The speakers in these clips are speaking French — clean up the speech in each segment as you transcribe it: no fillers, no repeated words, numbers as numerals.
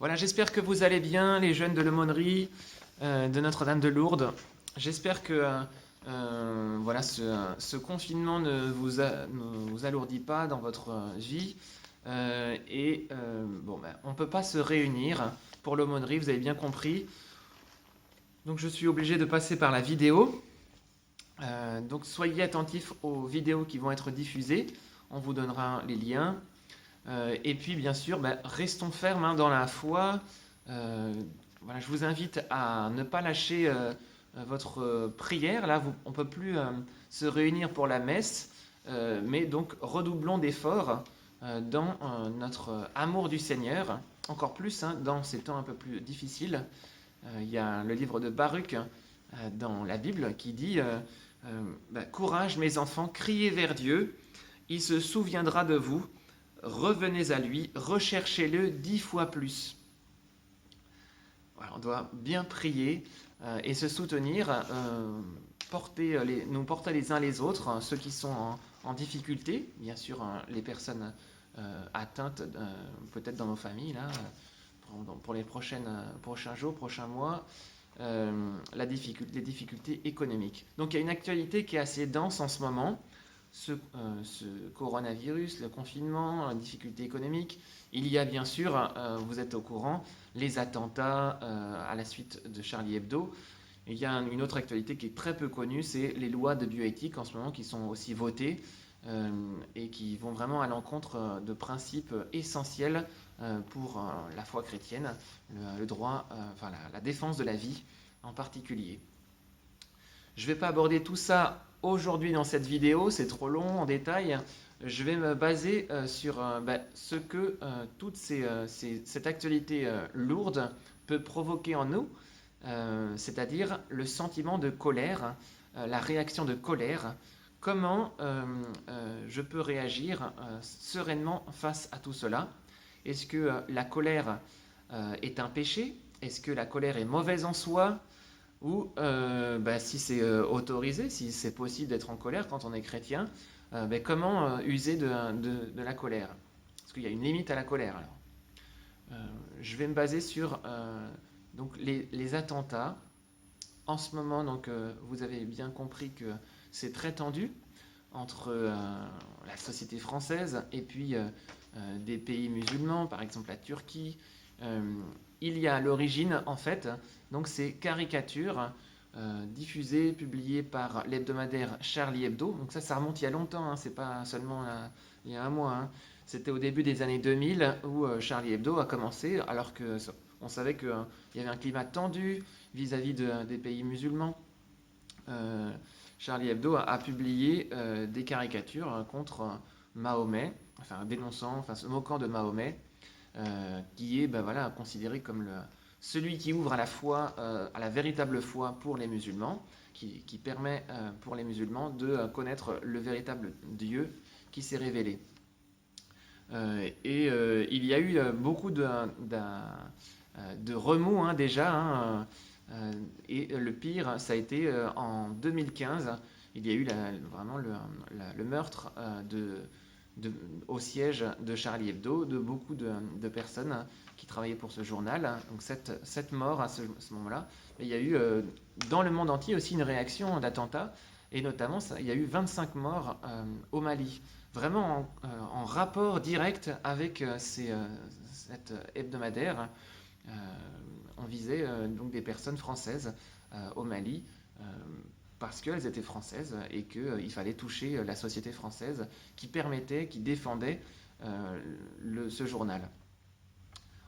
Voilà, j'espère que vous allez bien, les jeunes de l'aumônerie de Notre-Dame de Lourdes. J'espère que voilà, ce confinement ne vous alourdit pas dans votre vie. Bon, ben, on ne peut pas se réunir pour l'aumônerie, vous avez bien compris. Donc je suis obligé de passer par la vidéo. Donc soyez attentifs aux vidéos qui vont être diffusées. On vous donnera les liens. Et puis, bien sûr, ben, restons fermes hein, dans la foi. Euh, voilà, je vous invite à ne pas lâcher votre prière. Là, on ne peut plus se réunir pour la messe, mais donc redoublons d'efforts dans notre amour du Seigneur, encore plus hein, dans ces temps un peu plus difficiles. Il y a le livre de Baruch dans la Bible qui dit ben, courage, mes enfants, criez vers Dieu, il se souviendra de vous. Revenez à lui, recherchez-le 10 fois plus. Voilà, on doit bien prier et se soutenir, nous porter les uns les autres, hein, ceux qui sont en difficulté, bien sûr, hein, les personnes atteintes, peut-être dans nos familles, là, pour les prochains jours, prochains mois, les difficultés économiques. Donc il y a une actualité qui est assez dense en ce moment. Ce coronavirus, le confinement, la difficulté économique. Il y a bien sûr, vous êtes au courant, les attentats à la suite de Charlie Hebdo. Il y a une autre actualité qui est très peu connue, c'est les lois de bioéthique en ce moment qui sont aussi votées et qui vont vraiment à l'encontre de principes essentiels pour la foi chrétienne, le droit, enfin la défense de la vie en particulier. Je ne vais pas aborder tout ça aujourd'hui dans cette vidéo, c'est trop long en détail. Je vais me baser sur ce que cette actualité lourde peut provoquer en nous, c'est-à-dire le sentiment de colère, la réaction de colère. Comment je peux réagir sereinement face à tout cela? Est-ce que la colère est un péché? Est-ce que la colère est mauvaise en soi? Ou si c'est autorisé, si c'est possible d'être en colère quand on est chrétien, comment user de la colère? Parce qu'il y a une limite à la colère. Alors. Je vais me baser sur donc les attentats. En ce moment, donc, vous avez bien compris que c'est très tendu entre la société française et puis des pays musulmans, par exemple la Turquie. Euh, il y a à l'origine, en fait, donc ces caricatures diffusées, publiées par l'hebdomadaire Charlie Hebdo. Donc ça remonte il y a longtemps, hein, c'est pas seulement il y a un mois. Hein. C'était au début des années 2000 où Charlie Hebdo a commencé, alors que on savait qu'il y avait un climat tendu vis-à-vis des pays musulmans. Euh, Charlie Hebdo a publié des caricatures contre Mahomet, enfin dénonçant, enfin se moquant de Mahomet, qui est ben, voilà, considéré comme celui qui ouvre à la foi, à la véritable foi pour les musulmans, qui permet pour les musulmans de connaître le véritable Dieu qui s'est révélé. Il y a eu beaucoup de remous hein, déjà. Hein, et le pire, ça a été en 2015. Il y a eu vraiment le meurtre de, au siège de Charlie Hebdo de beaucoup de personnes qui travaillaient pour ce journal. Donc 7 morts à ce moment-là. Mais il y a eu dans le monde entier aussi une réaction d'attentat. Et notamment, il y a eu 25 morts au Mali. Vraiment en rapport direct avec cette hebdomadaire. Euh, on visait donc des personnes françaises au Mali euh, parce qu'elles étaient françaises et qu'il fallait toucher la société française qui défendait ce journal.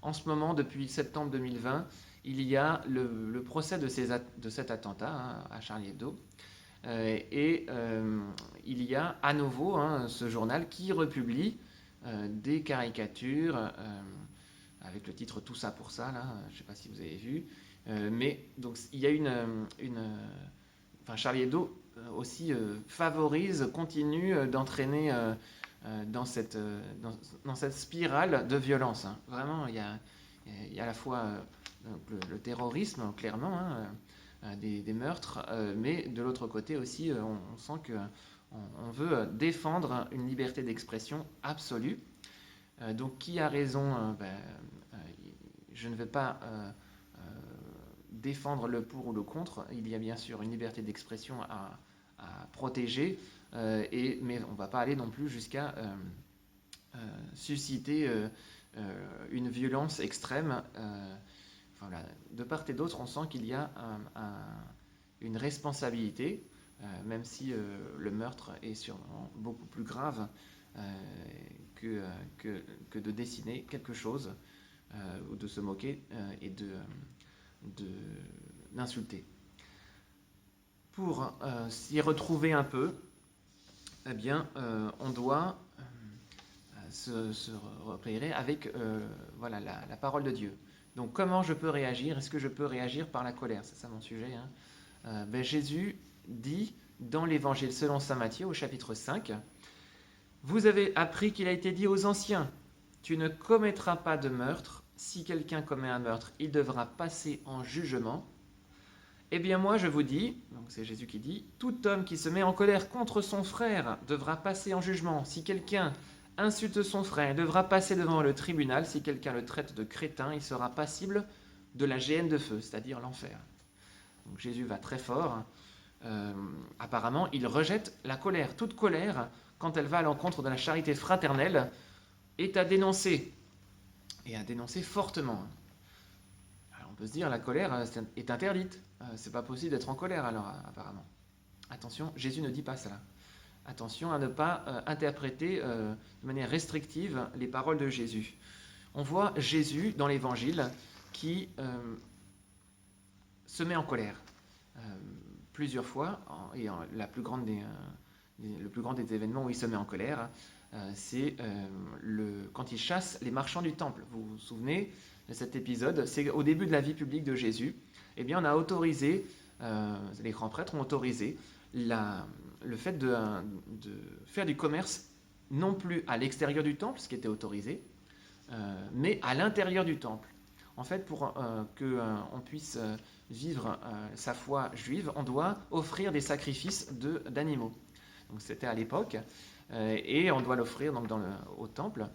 En ce moment, depuis septembre 2020, il y a le procès de cet attentat hein, à Charlie Hebdo. Il y a à nouveau hein, ce journal qui republie des caricatures avec le titre Tout ça pour ça, là, je ne sais pas si vous avez vu. Mais donc il y a enfin, Charlie Hebdo aussi favorise, continue d'entraîner dans cette spirale de violence. Hein. Vraiment, il y a à la fois le terrorisme, clairement, hein, des meurtres, mais de l'autre côté aussi, on sent qu'on veut défendre une liberté d'expression absolue. Donc qui a raison je ne veux pas défendre le pour ou le contre. Il y a bien sûr une liberté d'expression à protéger, mais on ne va pas aller non plus jusqu'à susciter une violence extrême. Voilà. De part et d'autre, on sent qu'il y a une responsabilité, même si le meurtre est sûrement beaucoup plus grave que, de dessiner quelque chose ou de se moquer et d'insulter. Pour s'y retrouver un peu, eh bien, on doit se repérer avec voilà, la parole de Dieu. Donc comment je peux réagir? Est-ce que je peux réagir par la colère? C'est ça mon sujet. Jésus dit dans l'évangile selon saint Matthieu au chapitre 5, « Vous avez appris qu'il a été dit aux anciens, tu ne commettras pas de meurtre. Si quelqu'un commet un meurtre, il devra passer en jugement. Eh bien moi je vous dis, donc c'est Jésus qui dit, tout homme qui se met en colère contre son frère devra passer en jugement. Si quelqu'un insulte son frère, il devra passer devant le tribunal. Si quelqu'un le traite de crétin, il sera passible de la géhenne de feu, c'est-à-dire l'enfer. » Donc Jésus va très fort. Apparemment, il rejette la colère. Toute colère, quand elle va à l'encontre de la charité fraternelle, est à dénoncer. Et à dénoncer fortement. Alors on peut se dire, la colère est interdite. C'est pas possible d'être en colère alors, apparemment. Attention, Jésus ne dit pas cela. Attention à ne pas interpréter de manière restrictive les paroles de Jésus. On voit Jésus dans l'évangile qui se met en colère plusieurs fois, et le plus grand des événements où il se met en colère, c'est quand il chasse les marchands du temple. Vous vous souvenez de cet épisode? C'est au début de la vie publique de Jésus. Eh bien, on a autorisé, les grands prêtres ont autorisé le fait de faire du commerce non plus à l'extérieur du temple, ce qui était autorisé, mais à l'intérieur du temple. En fait, pour qu'on puisse vivre sa foi juive, on doit offrir des sacrifices d'animaux. Donc c'était à l'époque, et on doit l'offrir donc au temple.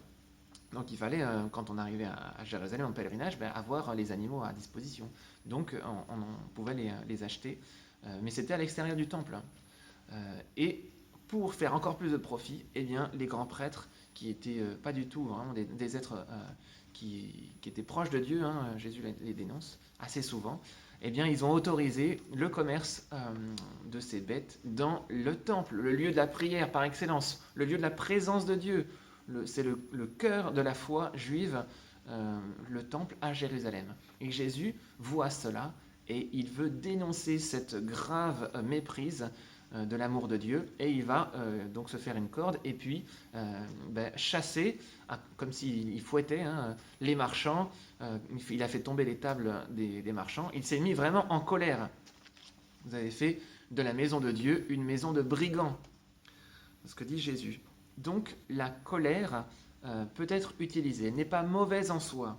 Donc il fallait, quand on arrivait à Jérusalem en pèlerinage, avoir les animaux à disposition. Donc on pouvait les acheter, mais c'était à l'extérieur du temple. Et pour faire encore plus de profit, eh bien, les grands prêtres, qui étaient pas du tout vraiment des êtres qui étaient proches de Dieu, Jésus les dénonce assez souvent, eh bien, ils ont autorisé le commerce de ces bêtes dans le temple, le lieu de la prière par excellence, le lieu de la présence de Dieu. C'est le cœur de la foi juive, le temple à Jérusalem. Et Jésus voit cela et il veut dénoncer cette grave méprise de l'amour de Dieu, et il va donc se faire une corde et puis chasser, comme s'il fouettait les marchands. Il a fait tomber les tables des marchands. Il s'est mis vraiment en colère. Vous avez fait de la maison de Dieu une maison de brigands. C'est ce que dit Jésus. Donc la colère peut être utilisée, elle n'est pas mauvaise en soi.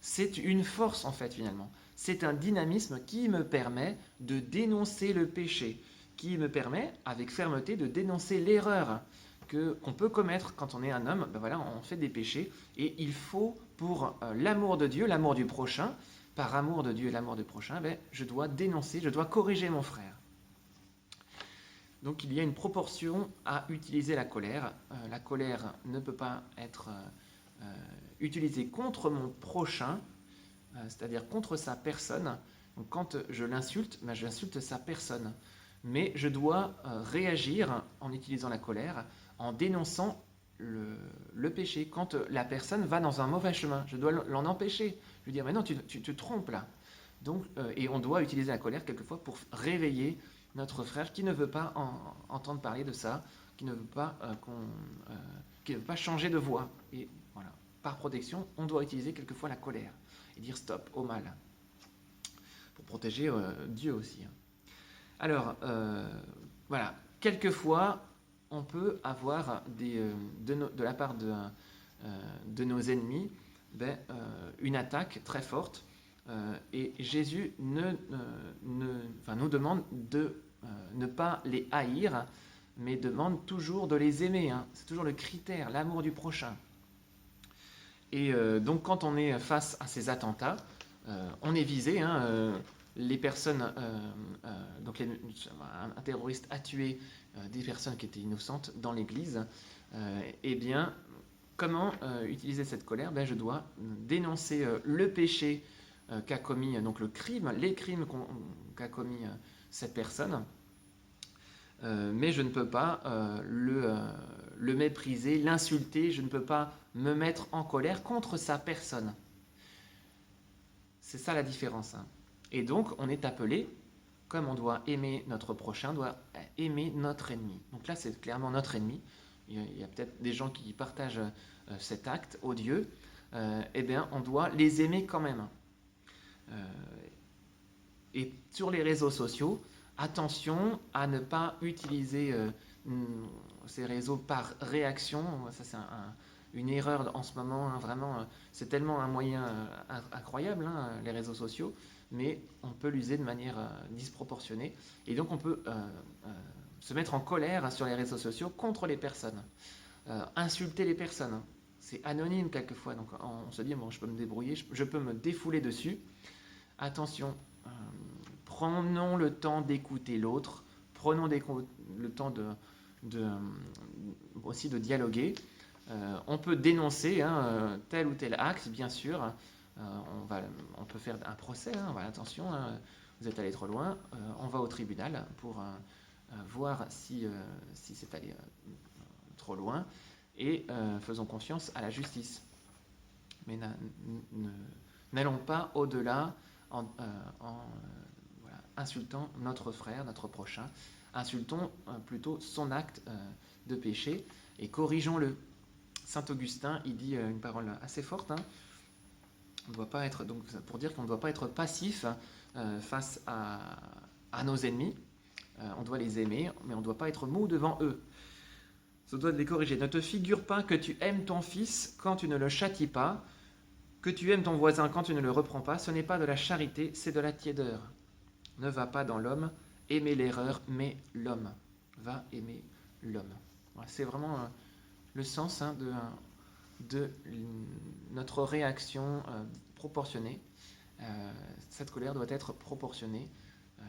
C'est une force en fait finalement. C'est un dynamisme qui me permet de dénoncer le péché, qui me permet avec fermeté de dénoncer l'erreur qu'on peut commettre quand on est un homme. Voilà, on fait des péchés et il faut, pour l'amour de Dieu, l'amour du prochain, par amour de Dieu et l'amour du prochain, je dois dénoncer, je dois corriger mon frère. Donc il y a une proportion à utiliser la colère. La colère ne peut pas être utilisée contre mon prochain, c'est-à-dire contre sa personne. Donc quand je l'insulte, j'insulte sa personne. Mais je dois réagir en utilisant la colère, en dénonçant le péché. Quand la personne va dans un mauvais chemin, je dois l'en empêcher. Je lui dire, mais non, tu te trompes là. Donc, et on doit utiliser la colère quelquefois pour réveiller notre frère qui ne veut pas entendre parler de ça, qui ne veut pas, qui ne veut pas changer de voie. Et voilà, par protection, on doit utiliser quelquefois la colère et dire stop au mal, pour protéger Dieu aussi. Alors, voilà, quelquefois, on peut avoir de la part de nos ennemis une attaque très forte. Et Jésus nous demande de ne pas les haïr, mais demande toujours de les aimer. C'est toujours le critère, l'amour du prochain. Et donc quand on est face à ces attentats, on est visé, hein, les personnes, donc un terroriste a tué des personnes qui étaient innocentes dans l'église. Eh bien, comment utiliser cette colère? Ben, je dois dénoncer le péché qu'a commis, donc les crimes qu'a commis cette personne, mais je ne peux pas le mépriser, l'insulter, je ne peux pas me mettre en colère contre sa personne. C'est ça la différence, hein. Et donc, on est appelé, comme on doit aimer notre prochain, on doit aimer notre ennemi. Donc là, c'est clairement notre ennemi. Il y a peut-être des gens qui partagent cet acte odieux. Eh bien, on doit les aimer quand même. Euh, et sur les réseaux sociaux, attention à ne pas utiliser ces réseaux par réaction. Ça, c'est une erreur en ce moment, hein, vraiment. C'est tellement un moyen incroyable, hein, les réseaux sociaux, mais on peut l'user de manière disproportionnée. Et donc, on peut se mettre en colère sur les réseaux sociaux contre les personnes, insulter les personnes. C'est anonyme quelquefois, donc on se dit, bon, je peux me débrouiller, je peux me défouler dessus. Attention, prenons le temps d'écouter l'autre, prenons le temps de, aussi de dialoguer. On peut dénoncer, hein, tel ou tel acte, bien sûr. On peut faire un procès, hein, voilà, attention, hein, vous êtes allé trop loin. On va au tribunal pour voir si c'est allé trop loin. Et faisons confiance à la justice. Mais n'allons pas au-delà en voilà, insultant notre frère, notre prochain. Insultons plutôt son acte de péché et corrigeons-le. Saint Augustin, il dit une parole assez forte, hein. On doit pas être, donc, pour dire qu'on ne doit pas être passif face à nos ennemis. On doit les aimer, mais on ne doit pas être mou devant eux. On doit les corriger. Ne te figure pas que tu aimes ton fils quand tu ne le châties pas, que tu aimes ton voisin quand tu ne le reprends pas. Ce n'est pas de la charité, c'est de la tiédeur. Ne va pas dans l'homme, aimer l'erreur, mais l'homme. Va aimer l'homme. Voilà, c'est vraiment le sens, hein, de notre réaction proportionnée. Cette colère doit être proportionnée,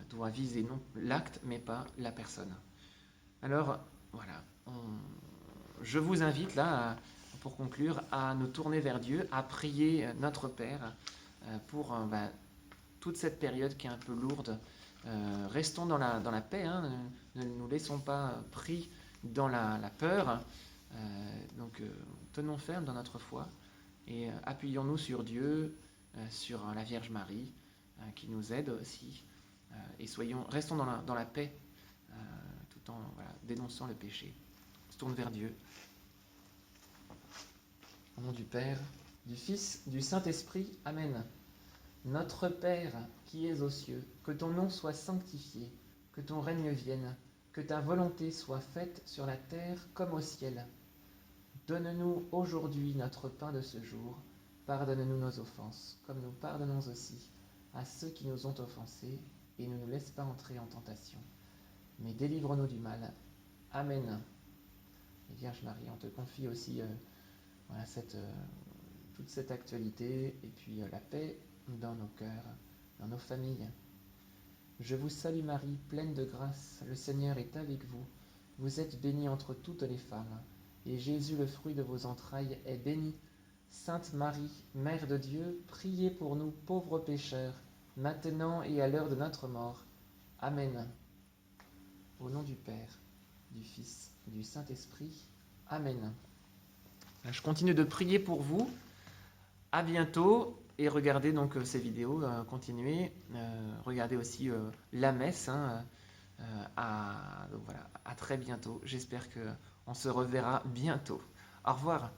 doit viser non l'acte, mais pas la personne. Alors, voilà, je vous invite là, pour conclure, à nous tourner vers Dieu, à prier notre Père pour toute cette période qui est un peu lourde. Restons dans la paix, hein, ne nous laissons pas pris dans la peur. Donc, tenons ferme dans notre foi et appuyons-nous sur Dieu, sur la Vierge Marie, qui nous aide aussi. Et restons dans la paix, tout en dénonçant le péché. On se tourne vers Dieu. Au nom du Père, du Fils, du Saint-Esprit. Amen. Notre Père, qui es aux cieux, que ton nom soit sanctifié, que ton règne vienne, que ta volonté soit faite sur la terre comme au ciel. Donne-nous aujourd'hui notre pain de ce jour. Pardonne-nous nos offenses, comme nous pardonnons aussi à ceux qui nous ont offensés, et ne nous laisse pas entrer en tentation, mais délivre-nous du mal. Amen. Et Vierge Marie, on te confie aussi toute cette actualité, et puis la paix dans nos cœurs, dans nos familles. Je vous salue Marie, pleine de grâce, le Seigneur est avec vous. Vous êtes bénie entre toutes les femmes, et Jésus, le fruit de vos entrailles, est béni. Sainte Marie, Mère de Dieu, priez pour nous pauvres pécheurs, maintenant et à l'heure de notre mort. Amen. Au nom du Père, du Fils, du Saint-Esprit. Amen. Je continue de prier pour vous. À bientôt. Et regardez donc ces vidéos, continuez. Regardez aussi la messe. Hein, donc voilà, à très bientôt. J'espère qu'on se reverra bientôt. Au revoir.